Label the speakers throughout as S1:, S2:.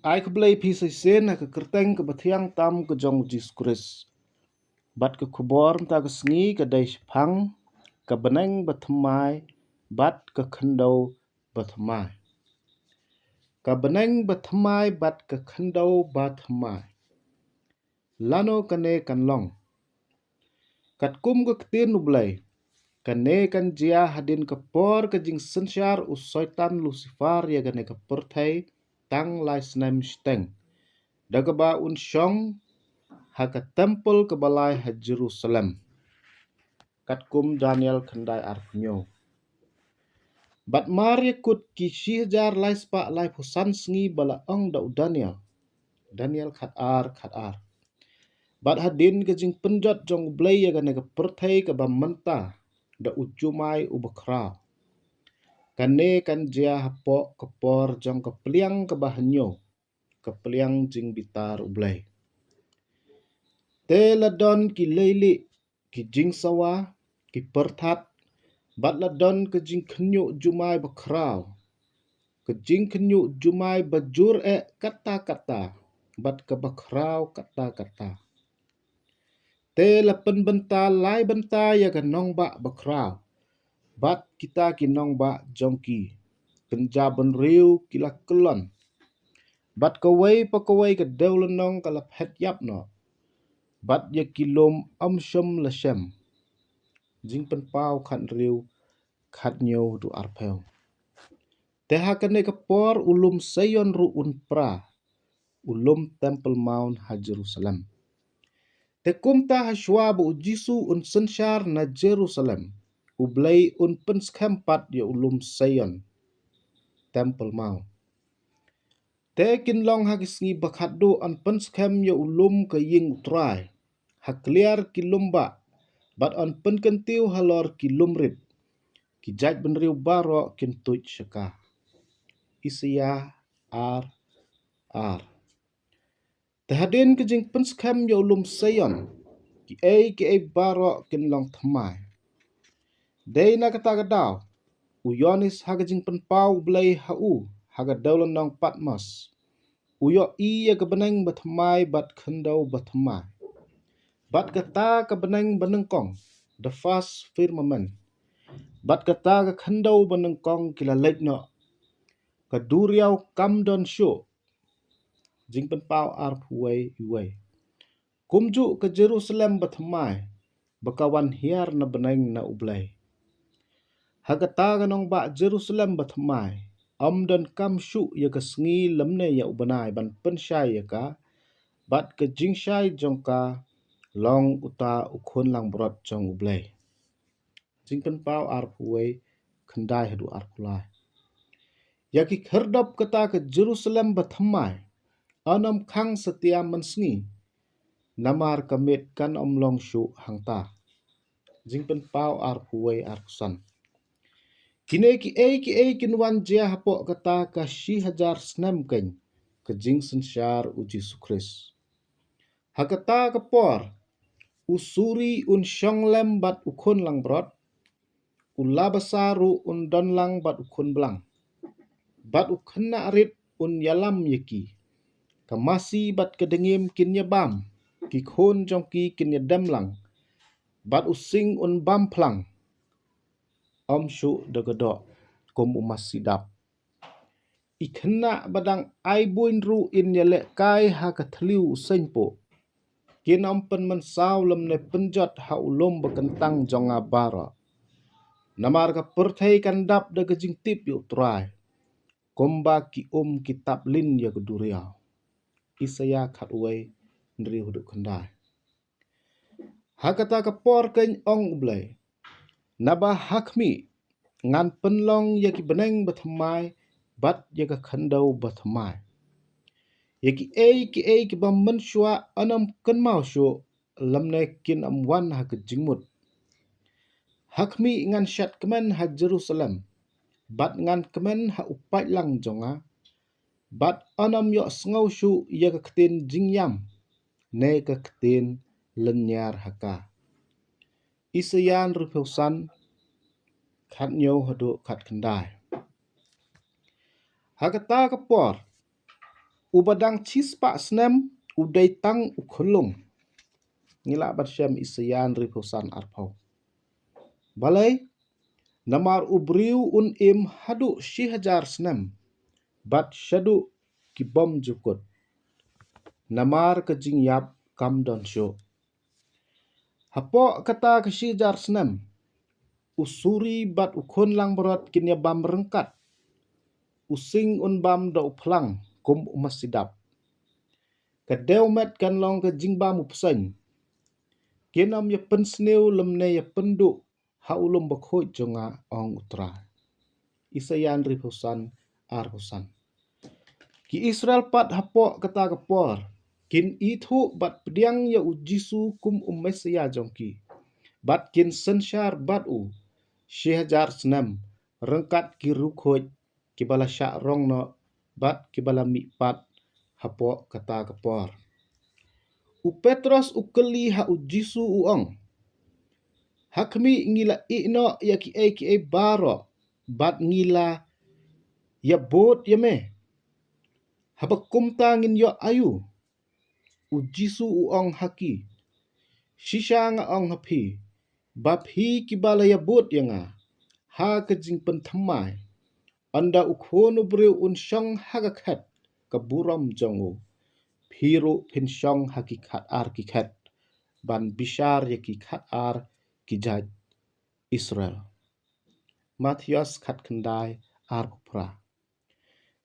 S1: Ai ke belai pi sai sen ke kerteng ke bathiang tam ke jong Jesus. Bat ke kubor ta ke sengi ke dai pang ke beneng bathmai bat ke khendau bathmai. Ke beneng bathmai bat ke khendau bathmai. Lano kane kan long. Kat kum ke ketin nublai. Kane kan jia hadin ke por ke jing sensyar usoitan Lucifer ya gane ke perthai tang lai snem steng. Dagaba un syong haka tempel ke balai ha Jerusalem. Kat kum Daniel kendai arfnyo. Bat Maria kut ki shijar lai spa lai pusan sengi bala ong da Daniel. Daniel khat ar. Bat hadin ke jing penjot jong blai ya gane ke perthai ke bamenta da ujumai ubakra. Kane kan jia hapok ke por jong ke peliang ke bahanyo. Ke peliang jing bitar ublai. Te ladon ki leili ki jing sawa ki perthat bat ladon ke jing kenyu jumai bakrau ke jing kenyu jumai bajur kata-kata bat ke bakrau kata-kata. Te lapen benta lai benta ya ke nong ba bakrau bat kita ki nong ba jongki kenja ben riu kila kelon bat kawai pa kawai ke deulenong kalap het yap no. Bat ya kilom amsyam lasem. Jing pen pau khat riu khat nyo du arpeu. Teha kane ke por ulum sayon ru un pra. Ulum Temple Mount ha Jerusalem. Te kumta ha shwa bu jisu un sensyar na Jerusalem. Ublay un penskempat ya ulum sayon. Temple Mount. Te kinlong ha kisngi bakhadu an penskem ya ulum ke ying utrai. Hakliar kilumba, bat on penkentiu halor kilumrit, ki jaj benriu baro kintuj syaka. Isya ar. Tehadin ke jing penskam ya ulum sayon, ki ei baro kinlong thamai. Deina kata gadau, uyonis haga jing penpau blai hau, haga daulan nong Patmos. Uyo iya kebeneng bathamai bat kendau bathamai. Bat kata ke beneng benengkong, the first firmament. Bat kata ke khendau benengkong kila lekno. Ke duriau kamdon syuk. Jing penpau arp huwai. Kumju ke Jerusalem bathamai. Bakawan hiar na beneng na ublay. Hagata ke nong ba Jerusalem bathamai. Amdon kam syuk ya ke sengi lemne ya ubanai ban pensyai ya ka. Bat ke jingsyai jongka. Long uta ukun lang brot jong ublay. Jing penpau arp huwai kendai hadu arpulai. Yaki kerdop kata ke Jerusalem bathamai. Anam kang setia mensengi. Namar kamit kan omlong syuk hangta. Jing penpau arp huwai arkusan. Kine ki ei kinwan jia hapok kata ka shi hajar snem keng. Ke jing sensyar uji sukris. Hakata ke por. Usuri un syong lem bat ukun lang brot. Ulabasaru un don lang bat ukun belang. Bat ukena arit un yalam yeki. Kamasi bat kedengim kinya bam. Kikun jongki kinya demlang. Bat using un bam plang. Om syuk dagadok kum umasidap. Ikena badang aibuin ru in yalek kai ha kathliu usengpo. Kinom pen mensau lemne penjot ha ulum bekentang jonga bara. Namar ka perthai kandap da gejing tip yu trai. Komba ki kitab lin ya keduriau. Isaya khatway ndri huduk kendai. Hakata ka por keny ong ublay. Naba hakmi ngan penlong ya ki beneng bathamai bat ya ka khandau bathamai. Ya ki ei ki bam mensyua anam kenmau syuk lamne kin amwan ha ke jingmut. Hakmi ngan syat kemen ha Jerusalem. Bat ngan kemen ha upai lang jonga. Bat anam yok sengau syuk ya ke ketin jingyam. Ne ke ketin lenyar haka. Isayan rupausan khat nyo hadu khat kendai. Hakata ke por. Ubadang cispa snem udai tang ukulung. Ngila bat syam isayan ripusan arpau. Balai namar ubriu un im hadu shihajar snem. Bat syadu kibom jukut. Namar kejing yap kam don syo. Hapo kata keshijar snem. Usuri bat ukun lang berat kinya bam rengkat. Using un bam do uplang kum umasidap. Kadeu met kan long ke jingba mu pesan. Kenam ya pensneu lemne ya penduk haulum bakhoi jonga ong utra. Isayan rihusan arhusan. Ki Israel pat hapo kata kapor. Kin itu bat pediang ya ujisu kum umesya jongki. Bat kin sensyar bat u. Syehajar senam. Rengkat ki rukhoi. Kibala syak rong no. Bat kibala mikpat. Hapo kata kapor. U Petros ukeli ha ujisu uong. Hakmi ngila ino ya ki e baro. Bat ngila ya bot ya me. Haba kumta ngin yo ayu. Ujisu uong haki. Shisha nga ong hapi. Bab hi kibala ya bot ya nga. Ha kejing pentamai. Anda ukhono breu unsyong hagakat. Kaburam jongu. Piru pinsyong hakikat ar kikat. Ban bishar ya kikat ar kijaj Israel. Matius kat kendai ar upra.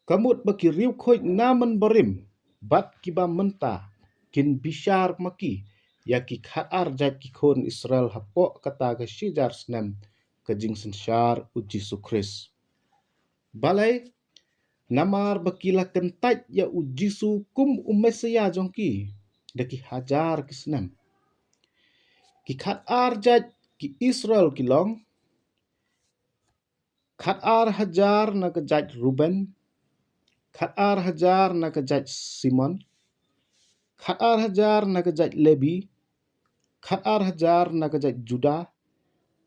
S1: Kamut baki riu khoi naman barim. Bat kiba menta. Kin bishar maki. Ya kikat ar jaj kikon Israel hapo kata ke shijar snem. Kejing sensyar uji sukris. Balai. Namar bakila kentaj ya ujisu kum umesya jongki. Daki hajar kisnem. Ki khat ar jaj ki Israel kilong. Khat ar hajar na ke jaj Ruben. Khat ar hajar na ke jaj Simon. Khat ar hajar na ke jaj Levi. Khat ar hajar na ke jaj Judah.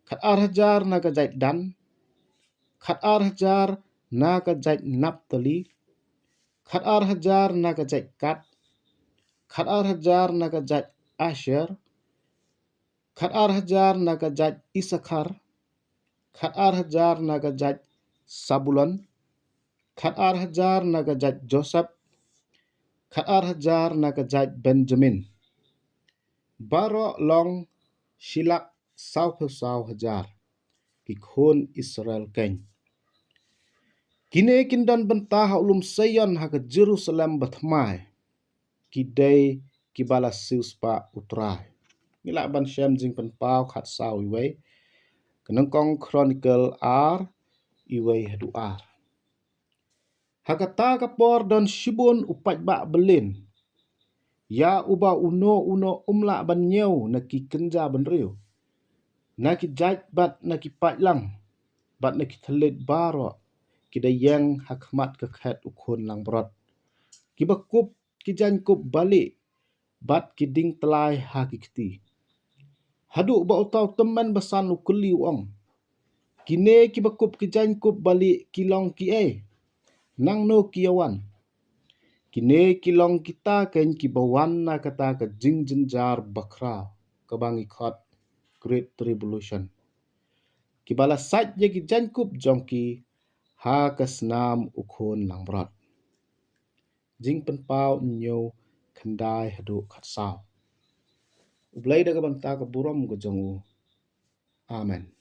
S1: Khat ar hajar na ke jaj Dan. Khat ar hajar na ke jaj Naphtali. Khat ar hajar na ke jaj Gad. Khat ar hajar na ke jaj Asher. Khat ar hajar na ke jaj Isakar. Khat ar hajar na ke jaj Sabulon. Khat ar hajar na ke jaj Joseph. Khat ar hajar na ke jaj Benjamin. Baro long silak sau hajar. Kikhon Israel keng. Kine kindan bentah ulum sayon ha ke Jerusalem bathmai. Kidai kibala siuspa utrai. Ngila ban syam jing penpau khat sau iway. Kenengkong Chronicle R iway hadu R. Hakata kapor dan shibun upat bak belin. Ya uba uno umla ban nyau naki kenja ban riu. Naki jaj bat naki patlang. Bat naki telit baro. Kida yang hakmat kekhat ukun lang berat. Kiba kup kijan kup balik. Bat kiding telai hakikti. Haduk ba utau teman besan ukuli uang. Kine kiba kup kijan kup balik kilong ki nang no kiawan. Kine kilong kita ken kibawan na kata ke jing jenjar bakra kebangi khot Great Tribulation. Kibala sat je ki jankup jongki ha kesnam ukun lang berat. Jing penpau nyo kendai hadu khatsau. Ublay daga banta ke buram ke jongu. Amen.